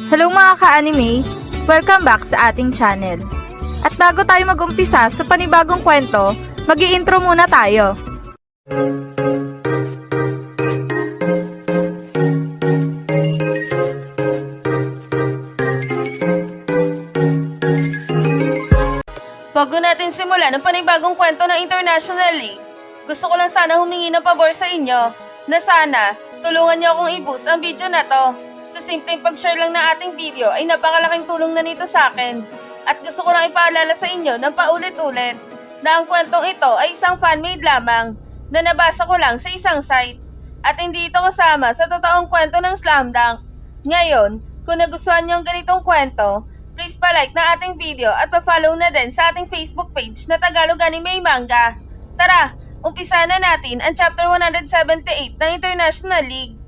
Hello mga ka-anime! Welcome back sa ating channel. At bago tayo mag-umpisa sa panibagong kwento, mag-i-intro muna tayo. Bago natin simulan ang panibagong kwento ng International League, gusto ko lang sana humingi ng pabor sa inyo na sana tulungan niyo akong i-boost ang video na to. Sa simpleng pag-share lang ng ating video ay napakalaking tulong na nito sa akin. At gusto ko lang ipaalala sa inyo ng paulit-ulit na ang kwentong ito ay isang fan-made lamang na nabasa ko lang sa isang site. At hindi ito kasama sa totoong kwento ng Slam Dunk. Ngayon, kung nagustuhan niyo ang ganitong kwento, please pa-like na ating video at pa-follow na din sa ating Facebook page na Tagalog Anime Manga. Tara, umpisa na natin ang chapter 178 ng International League.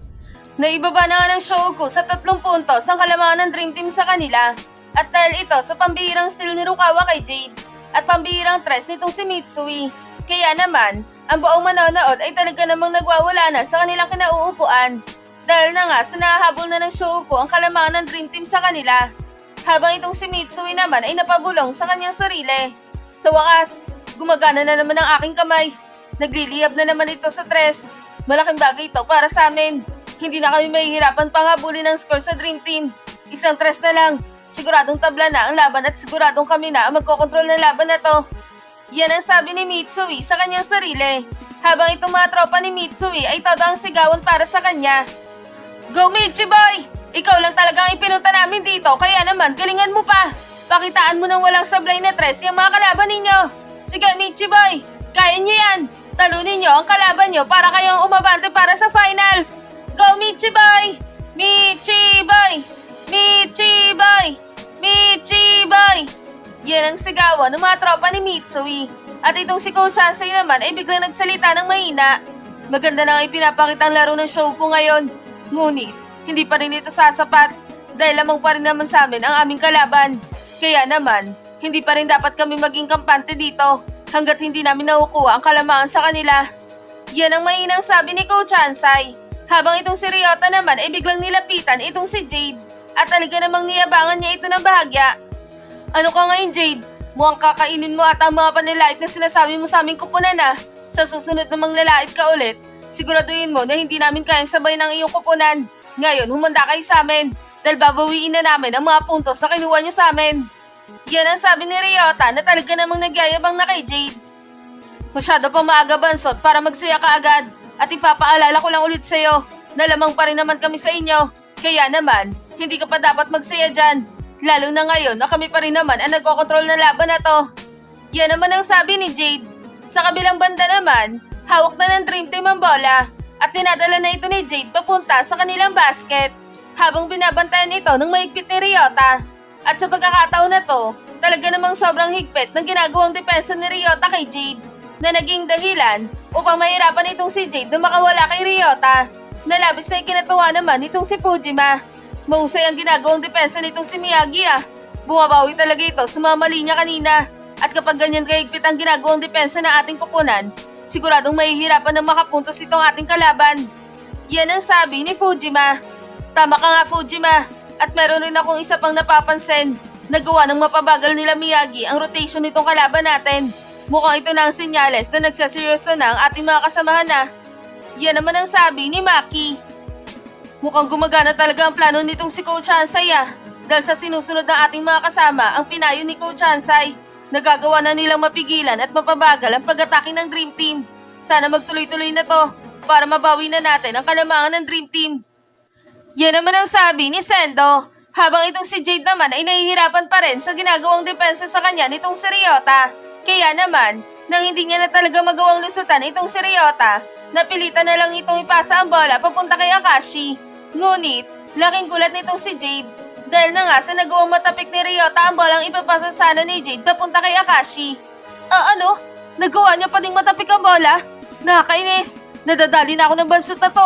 Naibaba na nga ng Shouko sa 3 puntos ng kalamangan ng Dream Team sa kanila. At dahil ito sa pambihirang steal ni Rukawa kay Jade at pambihirang tres nitong si Mitsui. Kaya naman, ang buong manonood ay talaga namang nagwawala na sa kanilang kinauupuan. Dahil na nga sa nahahabol na ng Shouko ang kalamangan ng Dream Team sa kanila. Habang itong si Mitsui naman ay napabulong sa kanyang sarili. Sa wakas, gumagana na naman ang aking kamay. Nagliliyab na naman ito sa tres. Malaking bagay ito para sa amin. Hindi na kami mahihirapan pang habulin ng score sa Dream Team. Isang tres na lang. Siguradong tabla na ang laban at siguradong kami na ang magkokontrol ng laban na to. Yan ang sabi ni Mitsui sa kanyang sarili. Habang itong mga tropa ni Mitsui ay todo ang sigawan para sa kanya. Go Michi Boy! Ikaw lang talaga ang ipinunta namin dito, kaya naman galingan mo pa. Pakitaan mo ng walang sablay na tres yung mga kalaban ninyo. Sige Michi Boy, kaya niyo yan. Talunin niyo ang kalaban niyo para kayong umabante para sa finals. Go Michi Boy! Michi Boy! Michi Boy! Michi Boy! Yan ang sigawan ng mga tropa ni Mitsui. At itong si Coach Hansei naman ay biglang nagsalita ng mahina. Maganda na ang ipinapakitang laro ng Shouko ngayon. Ngunit, hindi pa rin ito sasapat dahil lamang pa rin naman sa amin ang aming kalaban. Kaya naman, hindi pa rin dapat kami maging kampante dito hanggat hindi namin nakukuha ang kalamangan sa kanila. Yan ang mahinang sabi ni Coach Hansei. Habang itong si Ryota naman ay biglang nilapitan itong si Jade at talaga namang niyabangan niya ito ng bahagya. Ano ka ngayon Jade? Mukhang kakainin mo ata ang mga panlalait na sinasabi mo sa aming kupunan na. Sa susunod na manglalait ka ulit, siguraduhin mo na hindi namin kayang sabay ng iyong kupunan. Ngayon, humanda kayo sa amin dahil babawiin na namin ang mga puntos na kinuha niyo sa amin. Yan ang sabi ni Ryota na talaga namang nagyayabang na kay Jade. Masyado pa maaga Bansot para magsaya ka agad. At ipapaalala ko lang ulit sa'yo na lamang pa rin naman kami sa inyo. Kaya naman, hindi ka pa dapat magsaya dyan. Lalo na ngayon na kami pa rin naman ang nagkokontrol ng laban na to. Yan naman ang sabi ni Jade. Sa kabilang banda naman, hawak na ng Dream Team ang bola at tinadala na ito ni Jade papunta sa kanilang basket habang binabantayan ito ng mahigpit ni Ryota. At sa pagkakataon na to, talaga namang sobrang higpit ng ginagawang depensa ni Ryota kay Jade na naging dahilan upang mahirapan itong si Jade na makawala kay Ryota. Nalabis na ikinatuwa naman itong si Fujima. Mahusay ang ginagawang depensa nitong si Miyagi Bumabawi talaga ito sa mga mali niya kanina. At kapag ganyan kahigpit ang ginagawang depensa ng ating kupunan, siguradong mahihirapan na makapuntos itong ating kalaban. Yan ang sabi ni Fujima. Tama ka nga Fujima. At meron rin akong isa pang napapansin. Nagawa ng mapabagal nila Miyagi ang rotation nitong kalaban natin. Mukhang ito na ang senyales na nagsaseryoso na ang ating mga kasamahan na. Yan naman ang sabi ni Maki. Mukhang gumagana talaga ang plano nitong si Coach Hansei dahil sa sinusunod ng ating mga kasama ang pinayo ni Coach Hansei. Nagagawa na nilang mapigilan at mapabagal ang pag-atake ng Dream Team. Sana magtuloy-tuloy na to para mabawi na natin ang kalamangan ng Dream Team. Yan naman ang sabi ni Sendo. Habang itong si Jade naman ay nahihirapan pa rin sa ginagawang depensa sa kanya nitong si Ryota. Kaya naman, nang hindi niya na talaga magawang lusutan itong si Ryota, napilitan na lang itong ipasa ang bola papunta kay Akashi. Ngunit, laking gulat nitong si Jade dahil na nga sa nagawang matapik ni Ryota ang bolang ipapasa sana ni Jade papunta kay Akashi. Ano? Nagawa niya pa ding matapik ang bola? Nakakainis! Nadadali na ako ng Bansot na to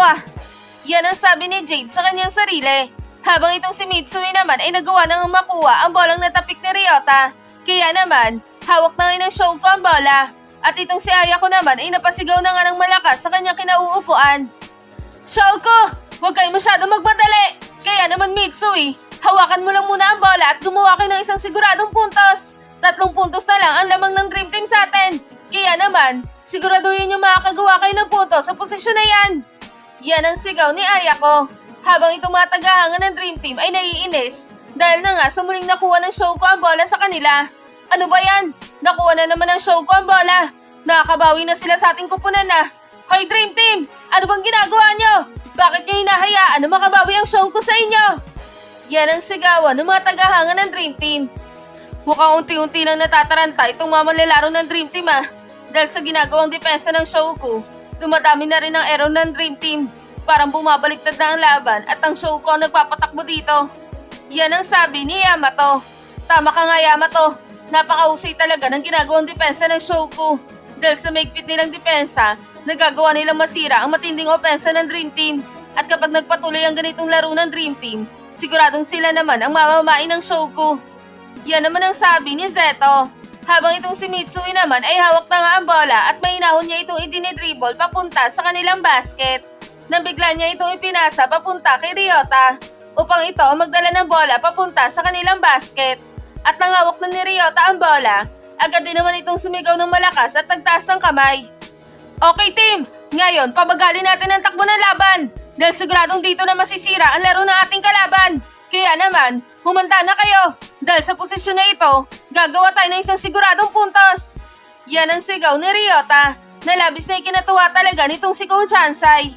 Yan ang sabi ni Jade sa kanyang sarili. Habang itong si Mitsui naman ay nagawa nang makuha ang bolang natapik ni Ryota. Kaya naman, hawak na ngayon ng Shouko ang bola. At itong si Ayako naman ay napasigaw na nga ng malakas sa kanyang kinauupuan. Shouko! Huwag kayo masyado magmadali! Kaya naman Mitsui, Hawakan mo lang muna ang bola at gumawa kayo ng isang siguradong puntos. 3 puntos na lang ang lamang ng Dream Team sa atin. Kaya naman, siguraduhin nyo makakagawa kayo ng puntos sa posisyon na yan. Yan ang sigaw ni Ayako. Habang itong mga tagahanga ng Dream Team ay naiinis dahil na nga sa muling nakuha ng Shoko ang bola sa kanila. Ano ba yan? Nakuha na naman ng Shoko ang bola. Nakakabawi na sila sa ating kupunan na. Hoy Dream Team! Ano bang ginagawa nyo? Bakit nyo hinahayaan na makabawi ang Shoko sa inyo? Yan ang sigawan ng mga tagahanga ng Dream Team. Mukhang unti-unti nang natataranta itong mga manlalaro ng Dream Team Dahil sa ginagawang depensa ng Shoko, dumadami na rin ang error ng Dream Team. Parang bumabaliktad na ang laban at ang Shoko ang nagpapatakbo dito. Yan ang sabi ni Yamato. Tama ka nga Yamato, napakahusay talaga ng ginagawang depensa ng Shoko. Dahil sa maigpit nilang depensa, nagagawa nilang masira ang matinding opensa ng Dream Team. At kapag nagpatuloy ang ganitong laro ng Dream Team, siguradong sila naman ang mamamain ng Shoko. Yan naman ang sabi ni Zeto. Habang itong si Mitsui naman ay hawak na nga ang bola at mainahon niya itong idinidribble papunta sa kanilang basket. Nang bigla niya itong ipinasa papunta kay Ryota upang ito magdala ng bola papunta sa kanilang basket. At nang hawak na ni Ryota ang bola, agad din naman itong sumigaw ng malakas at nagtaas ng kamay. Okay team, ngayon pabagalin natin ang takbo ng laban dahil siguradong dito na masisira ang laro ng ating kalaban. Kaya naman, humanda na kayo dahil sa posisyon na ito, gagawa tayo ng isang siguradong puntos. Yan ang sigaw ni Ryota na labis na ikinatuwa talaga nitong si Coach Hansai.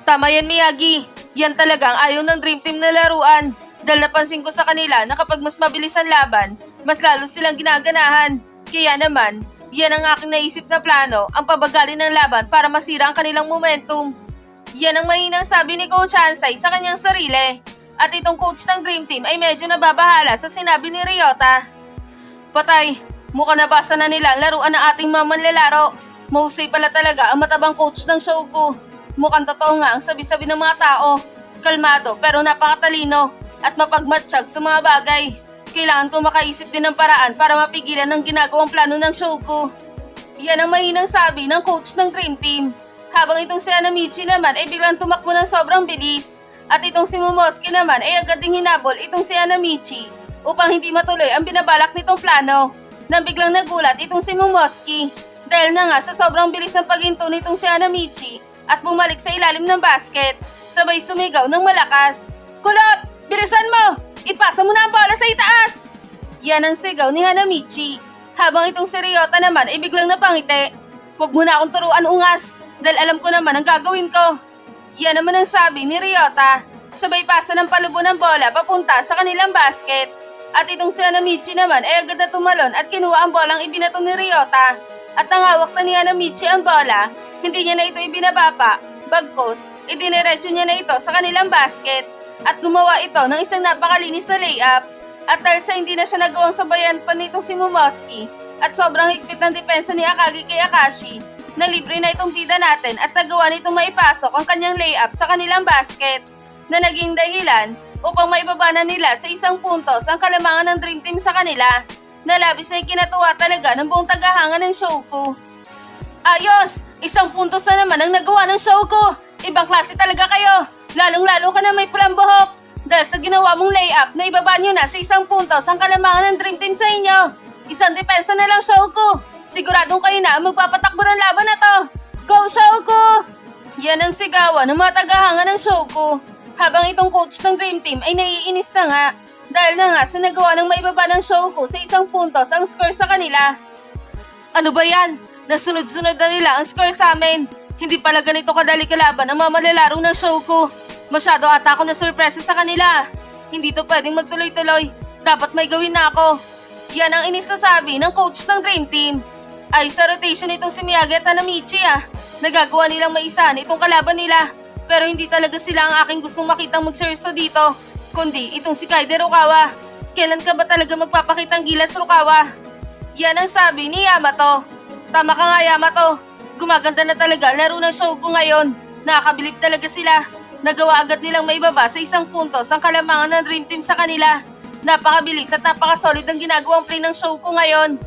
Tama yan Miyagi, yan talagang ayaw ng Dream Team na laruan dahil napansin ko sa kanila na kapag mas mabilis ang laban, mas lalo silang ginaganahan. Kaya naman, yan ang aking naisip na plano, ang pabagalin ng laban para masira ang kanilang momentum. Yan ang mahinang sabi ni Coach Hansai sa kanyang sarili. At itong coach ng Dream Team ay medyo nababahala sa sinabi ni Ryota. Patay, mukha nabasa na nila ang laruan ng ating mga manlalaro. Mahusay pala talaga ang matabang coach ng Shoko. Mukhang totoo nga ang sabi-sabi ng mga tao. Kalmado pero napakatalino at mapagmatsyag sa mga bagay. Kailangan ko makaisip din ng paraan para mapigilan ang ginagawang plano ng Shoko. Yan ang mahinang sabi ng coach ng Dream Team. Habang itong si Anamichi naman ay biglang tumakbo ng sobrang bilis. At itong si Momosuke naman ay agad ding hinabol itong si Anamichi upang hindi matuloy ang binabalak nitong plano. Nang biglang nagulat itong si Momosuke dahil na nga sa sobrang bilis ng paghinto nitong si Anamichi at bumalik sa ilalim ng basket, sabay sumigaw ng malakas. Kulot! Bilisan mo! Ipasa mo na ang bola sa itaas! Yan ang sigaw ni Hanamichi. Habang itong si Ryota naman ay biglang napangiti. Huwag mo na akong turuan ungas dahil alam ko naman ang gagawin ko. Yan naman ang sabi ni Ryota. Sabay pasa ng palubo ng bola papunta sa kanilang basket. At itong si Hanamichi naman ay agad na tumalon at kinuha ang bolang ibinato ni Ryota. At nangawak na ni Hanamichi ang bola, hindi niya na ito ibinabapa. Bagkus, idiniretso niya na ito sa kanilang basket. At gumawa ito ng isang napakalinis na layup. At dahil sa hindi na siya nagawang sabayan pa nitong si Momosuke at sobrang higpit ng depensa ni Akagi kay Akashi, na libre na itong bida natin at nagawa nitong maipasok ang kanyang layup sa kanilang basket na naging dahilan upang maibaba na nila sa isang puntos ang kalamangan ng Dream Team sa kanila na labis na ikinatuwa talaga ng buong tagahanga ng Shoko. Ayos! Isang puntos na naman ang nagawa ng Shoko! Ibang klase talaga kayo! Lalong-lalo ka na may pulang buhok! Dahil sa ginawa mong layup na ibaba nyo na sa isang puntos ang kalamangan ng Dream Team sa inyo! Isang depensa na lang Shoko! Siguradong kayo na ang magpapatakbo ng laban na to! Go Shoko! Yan ang sigawan ng mga tagahanga ng Shoko. Habang itong coach ng Dream Team ay naiinis na nga. Dahil na nga sa nagawa ng maibaba ng Shoko sa isang puntos ang score sa kanila. Ano ba yan? Nasunod-sunod na nila ang score sa amin. Hindi pala ganito kadali kalaban ang mga malalaro ng Shoko. Masyado ata ako na surpresa sa kanila. Hindi to pwedeng magtuloy-tuloy. Dapat may gawin na ako. Yan ang inis na sabi ng coach ng Dream Team. Ay sa rotation itong si Miyagi at Hanamichi Nagagawa nilang maisahan itong kalaban nila. Pero hindi talaga sila ang aking gustong makitang magseryoso dito. Kundi itong si Kaide Rukawa. Kailan ka ba talaga magpapakitang gilas Rukawa? Yan ang sabi ni Yamato. Tama ka nga Yamato. Gumaganda na talaga ang laro ng Shoko ngayon. Nakakabilib talaga sila. Nagawa agad nilang maibaba sa isang puntos ang kalamangan ng Dream Team sa kanila. Napakabilis at napakasolid ang ginagawang play ng Shoko ngayon.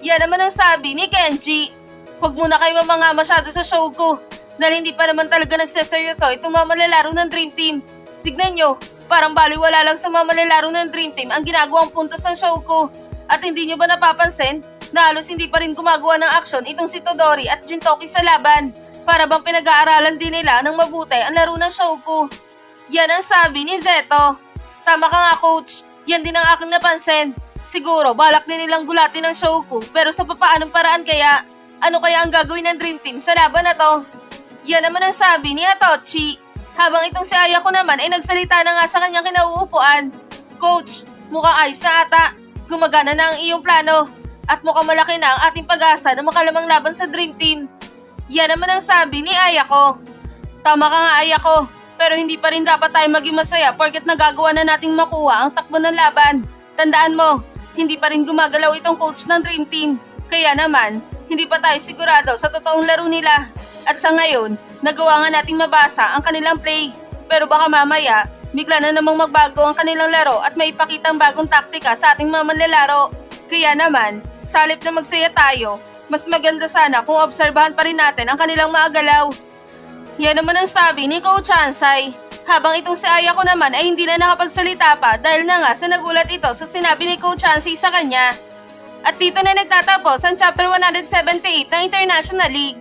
Yan naman ang sabi ni Kenji. Huwag muna kayo mamanga masyado sa Shoko. Dahil hindi pa naman talaga nagseseryoso itong mga malalaro ng Dream Team. Tignan nyo, Parang baliwala lang sa mga malalaro ng Dream Team ang ginagawang puntos ng Shouko. At hindi nyo ba napapansin na halos hindi pa rin gumagawa ng aksyon itong si Todori at Jintoki sa laban? Para bang pinag-aaralan din nila ng mabuti ang laro ng Shouko? Yan ang sabi ni Zeto. Tama ka nga coach, yan din ang aking napansin. Siguro balak din nilang gulatin ng Shouko pero sa papaanong paraan kaya? Ano kaya ang gagawin ng Dream Team sa laban na to? Yan naman ang sabi ni Hatochi. Habang itong si Ayako naman ay nagsalita na nga sa kanyang kinauupuan. Coach, mukhang ayos na ata. Gumagana na ang iyong plano. At mukhang malaki na ang ating pag-asa na makalamang laban sa Dream Team. Yan naman ang sabi ni Ayako. Tama ka nga Ayako, pero hindi pa rin dapat tayo maging masaya porket nagagawa na nating makuha ang takbo ng laban. Tandaan mo, hindi pa rin gumagalaw itong coach ng Dream Team. Kaya naman, hindi pa tayo sigurado sa totoong laro nila. At sa ngayon, nagawa nga nating mabasa ang kanilang play. Pero baka mamaya, bigla na namang magbago ang kanilang laro at may ipakitang bagong taktika sa ating mga manlalaro. Kaya naman, sa halip na magsaya tayo, mas maganda sana kung obserbahan pa rin natin ang kanilang mga galaw. Yan naman ang sabi ni Coach Ansay. Habang itong si Ayako naman ay hindi na nakapagsalita pa dahil na nga sa nagulat ito sa sinabi ni Coach Ansay sa kanya. At dito na nagtatapos ang Chapter 178 ng International League.